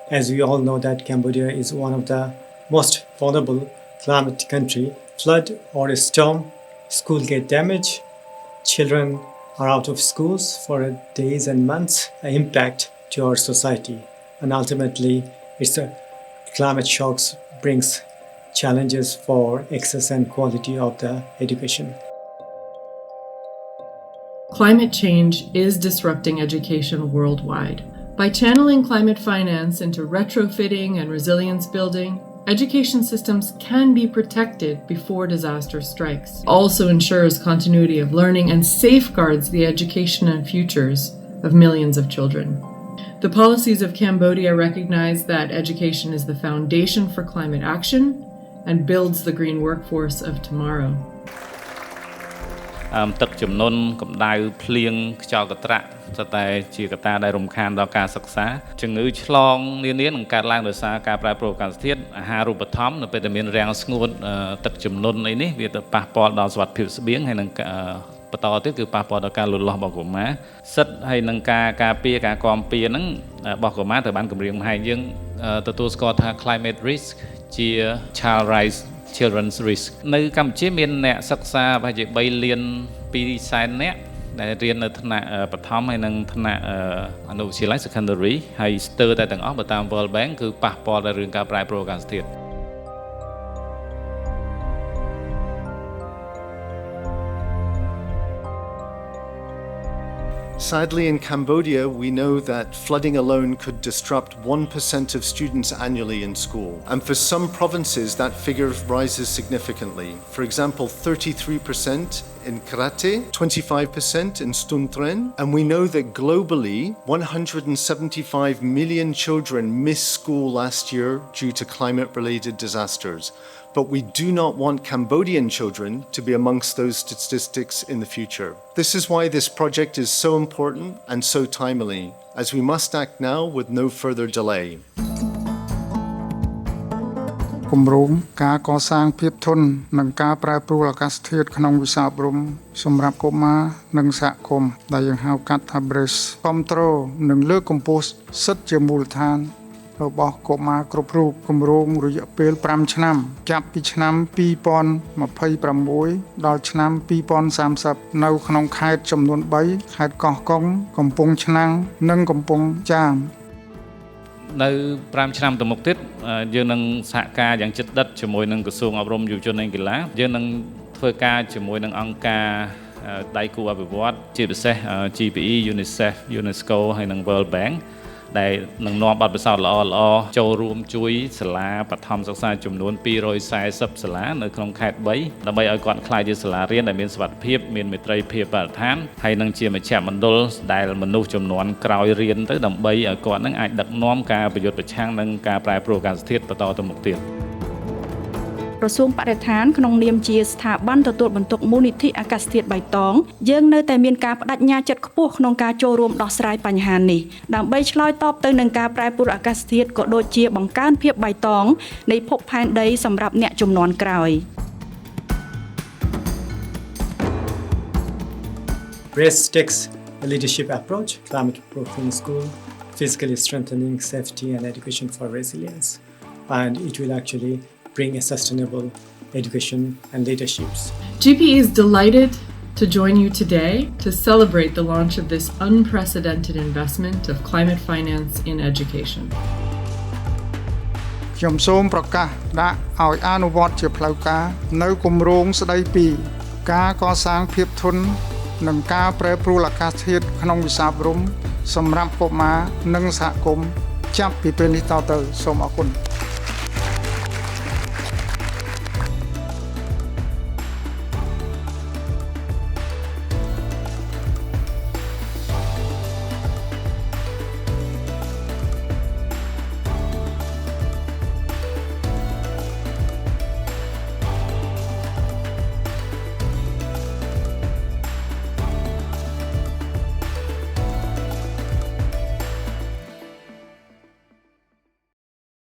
As we all know that Cambodia is one of the most vulnerable climate country. Flood or a storm, school get damaged, children are out of schools for days and months, an impact to our society. And ultimately, climate shocks brings challenges for access and quality of the education. Climate change is disrupting education worldwide. By channeling climate finance into retrofitting and resilience building, education systems can be protected before disaster strikes. It also ensures continuity of learning and safeguards the education and futures of millions of children. The policies of Cambodia recognize that education is the foundation for climate action and builds the green workforce of tomorrow. ទឹកជំនន់កម្ដៅភ្លៀងខ្យល់កន្ត្រាក់តែជាកត្តាដែលរំខានដល់ការសិក្សាជំងឺឆ្លងនានានឹងកើតឡើងដោយសារការប្រែប្រួលអាកាសធាតុអាហារូបត្ថម្ភនៅពេលដែលមានរាំងស្ងួតទឹកជំនន់អីនេះវាទៅប៉ះពាល់ដល់សុខភាពស្បៀងហើយនឹងបន្តទៀតគឺប៉ះពាល់ដល់ការលូតលាស់របស់កុមារសិទ្ធហើយនឹងការការពារការគាំពៀហ្នឹងរបស់កុមារត្រូវបានគម្រាមកំហែងយើងទទួលស្គាល់ថា climate risk ជា child rights children's risk នៅកម្ពុជាមានអ្នកសិក្សាប្រហែលជា3លាន2សែននាក់ដែលរៀននៅថ្នាក់បឋមហើយនិងថ្នាក់អនុវិទ្យាល័យ secondary ហើយស្ទើរតែទាំងអស់បើតាម World Bank គឺប៉ះពាល់ដល់រឿងការប្រែប្រួលអាកាសធាតុ Sadly, in Cambodia, we know that flooding alone could disrupt 1% of students annually in school. And for some provinces, that figure rises significantly. For example, 33% in Kratie, 25% in Ston Tren. And we know that globally, 175 million children missed school last year due to climate-related disasters. But we do not want Cambodian children to be amongst those statistics in the future. This is why this project is so important and so timely, as we must act now with no further delay. គម្រោងការកសាងភាពធន់និងការប្រែប្រួលអាកាសធាតុក្នុងវិស័យអប់រំសម្រាប់កុមារនិងសហគមន៍ដែលយើងហៅកាត់ថា BRICS គ្រប់គ្រងនិងលើកកម្ពស់សិទ្ធិជាមូលដ្ឋានរបស់កុមារគ្រប់រូបគម្រោងរយៈពេល5ឆ្នាំចាប់ពីឆ្នាំ2026ដល់ឆ្នាំ2030នៅក្នុងខេត្តចំនួន3ខេត្តកោះកុងកំពង់ឆ្នាំងនិងកំពង់ចាមនៅ5ឆ្នាំទៅមុខទៀតយើងនឹងសហការយ៉ាងជិតដិតជាមួយនឹងក្រសួងអប់រំយុវជននិងកីឡាយើងនឹងធ្វើការជាមួយនឹងអង្គការដៃគូអភិវឌ្ឍន៍ជាពិសេស GPE UNICEF UNESCO ហើយនិង World Bank ដែលនឹងនាំបទពិសោធន៍ល្អៗចូលរួមជួយសាលាបឋមសិក្សាចំនួន240សាលានៅក្នុងខេត្ត3ដើម្បីឲ្យគាត់ក្លាយជាសាលារៀនដែលមានសុវត្ថិភាពមានមេត្រីភាពបរិស្ថានហើយនឹងជាមជ្ឈមណ្ឌលដែលមនុស្សចំនួនក្រោយរៀនទៅដើម្បីឲ្យគាត់នឹងអាចដឹកនាំការប្រយុទ្ធប្រឆាំងនឹងការប្រែប្រួលអាកាសធាតុបន្តទៅមុខទៀតក្រសួងបរិស្ថានក្នុងនាមជាស្ថាប័នទទួលបន្ទុកមូលនិធិអាកាសធាតុបៃតងយើងនៅតែមានការបដិញ្ញាចិត្តខ្ពស់ក្នុងការចូលរួមដោះស្រាយបញ្ហានេះដើម្បីឆ្លើយតបទៅនឹងការប្រែប្រួលអាកាសធាតុក៏ដូចជាបង្កើនភាពបៃតងនៃភពផែនដីសម្រាប់អ្នកជំនាន់ក្រោយ BRICS takes a leadership approach, climate-proofing school, physically strengthening safety and education for resilience, and it will actually bring a sustainable education and leaderships. GPE is delighted to join you today to celebrate the launch of this unprecedented investment of climate finance in education. ខ្ញុំសូមប្រកាសដាក់ឲ្យអនុវត្តជាផ្លូវការនៅគម្រោងស្ដីពីការកសាងភាពធន់និងការប្រែប្រួលអាកាសធាតុក្នុងវិស័យអប់រំសម្រាប់កុមារនិងសហគមន៍ចាប់ពីពេលនេះតទៅសូមអរគុណ